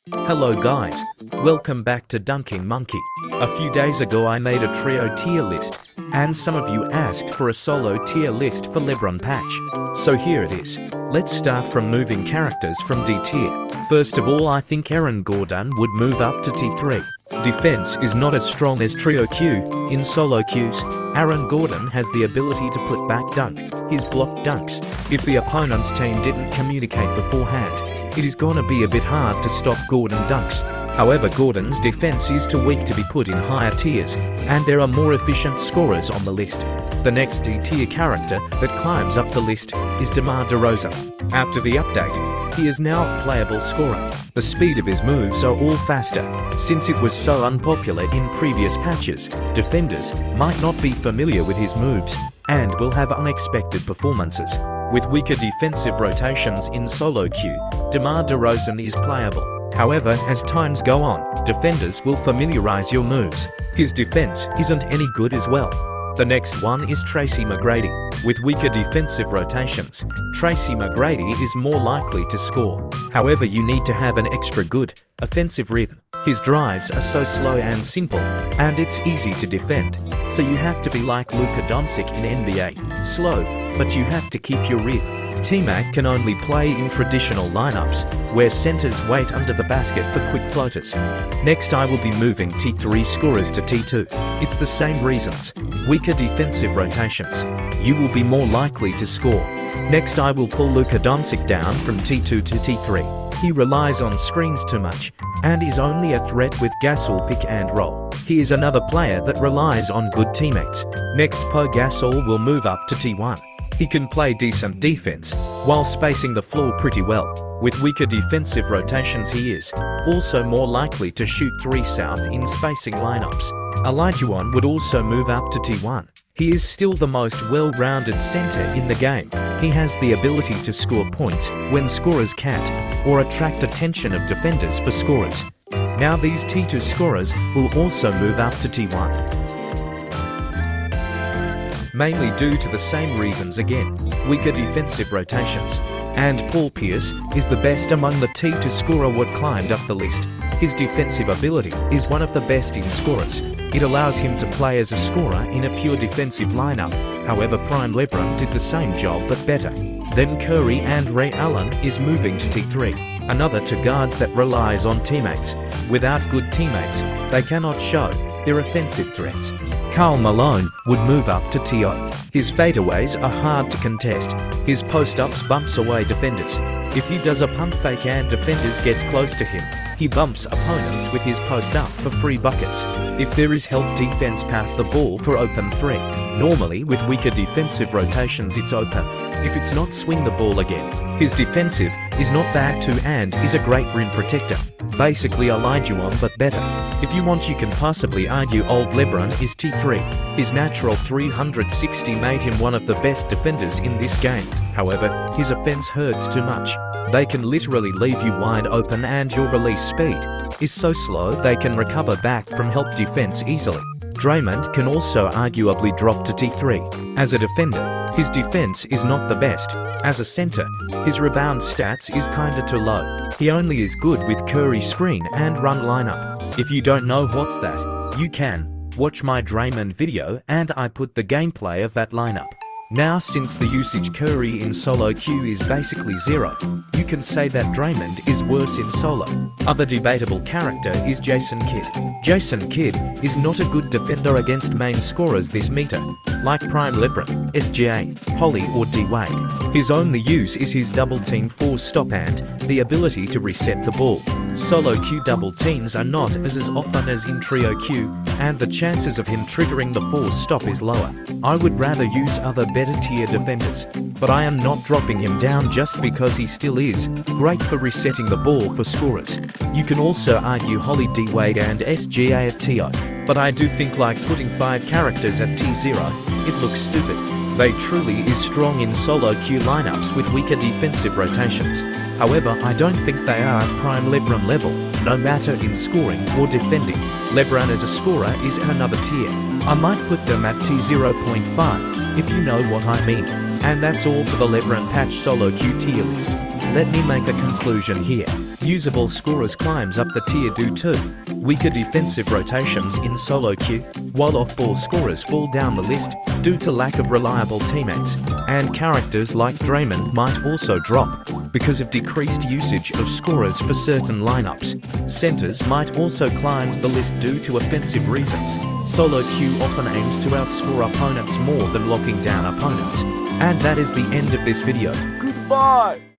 Hello guys, welcome back to Dunking Monkey. A few days ago I made a trio tier list, and some of you asked for a solo tier list for Lebron Patch. So here it is. Let's start from moving characters from D tier. First of all, I think Aaron Gordon would move up to T3. Defense is not as strong as trio Q. In solo queues, Aaron Gordon has the ability to put back dunk his blocked dunks. If the opponent's team didn't communicate beforehand, it is gonna be a bit hard to stop Gordon dunks. However, Gordon's defense is too weak to be put in higher tiers, and there are more efficient scorers on the list. The next D-tier character that climbs up the list is DeMar DeRozan. After the update, he is now a playable scorer. The speed of his moves are all faster. Since it was so unpopular in previous patches, defenders might not be familiar with his moves and will have unexpected performances. With weaker defensive rotations in solo queue, DeMar DeRozan is playable. However, as times go on, defenders will familiarize your moves. His defense isn't any good as well. The next one is Tracy McGrady. With weaker defensive rotations, Tracy McGrady is more likely to score. However, you need to have an extra good offensive rhythm. His drives are so slow and simple, and it's easy to defend. So you have to be like Luka Doncic in NBA. Slow, but you have to keep your rhythm. T-Mac can only play in traditional lineups, where centers wait under the basket for quick floaters. Next, I will be moving T3 scorers to T2. It's the same reasons. Weaker defensive rotations. You will be more likely to score. Next, I will pull Luka Doncic down from T2 to T3. He relies on screens too much, and is only a threat with Gasol pick and roll. He is another player that relies on good teammates. Next, Pau Gasol will move up to T1. He can play decent defense, while spacing the floor pretty well. With weaker defensive rotations, he is also more likely to shoot 3 south in spacing lineups. Olajuwon would also move up to T1. He is still the most well-rounded center in the game. He has the ability to score points when scorers can't, or attract attention of defenders for scorers. Now these T2 scorers will also move up to T1. Mainly due to the same reasons again, weaker defensive rotations. And Paul Pierce is the best among the T2 scorer what climbed up the list. His defensive ability is one of the best in scorers. It allows him to play as a scorer in a pure defensive lineup. However, Prime LeBron did the same job but better. Then Curry and Ray Allen is moving to T3. Another two guards that relies on teammates. Without good teammates, they cannot show their offensive threats. Karl Malone would move up to TO. His fadeaways are hard to contest. His post-ups bumps away defenders. If he does a pump fake and defenders gets close to him, he bumps opponents with his post-up for free buckets. If there is help defense pass the ball for open 3. Normally with weaker defensive rotations it's open. If it's not, swing the ball again. His defensive is not bad too and is a great rim protector. Basically Olajuwon but better. If you want, you can possibly argue old LeBron is T3. His natural 360 made him one of the best defenders in this game. However, his offense hurts too much. They can literally leave you wide open and your release speed is so slow they can recover back from help defense easily. Draymond can also arguably drop to T3. As a defender, his defense is not the best. As a center, his rebound stats is kinda too low. He only is good with Curry screen and run lineup. If you don't know what's that, you can watch my Draymond video and I put the gameplay of that lineup. Now since the usage Curry in solo queue is basically 0, you can say that Draymond is worse in solo. Other debatable character is Jason Kidd. Jason Kidd is not a good defender against main scorers this meta, like Prime LeBron, SGA, Holly or D-Wade. His only use is his double team force stop and the ability to reset the ball. Solo queue double teams are not as often as in trio queue, and the chances of him triggering the force stop is lower. I would rather use other better tier defenders, but I am not dropping him down just because he still is great for resetting the ball for scorers. You can also argue Holly, D-Wade and SGA at TO, but I do think like putting 5 characters at T0, it looks stupid. They truly is strong in solo queue lineups with weaker defensive rotations. However, I don't think they are at Prime LeBron level, no matter in scoring or defending. LeBron as a scorer is at another tier. I might put them at T0.5, if you know what I mean. And that's all for the Lebron Patch solo queue tier list. Let me make a conclusion here. Usable scorers climbs up the tier due to weaker defensive rotations in solo queue, while off-ball scorers fall down the list due to lack of reliable teammates, and characters like Draymond might also drop because of decreased usage of scorers for certain lineups. Centers might also climb the list due to offensive reasons. Solo queue often aims to outscore opponents more than locking down opponents. And that is the end of this video. Goodbye!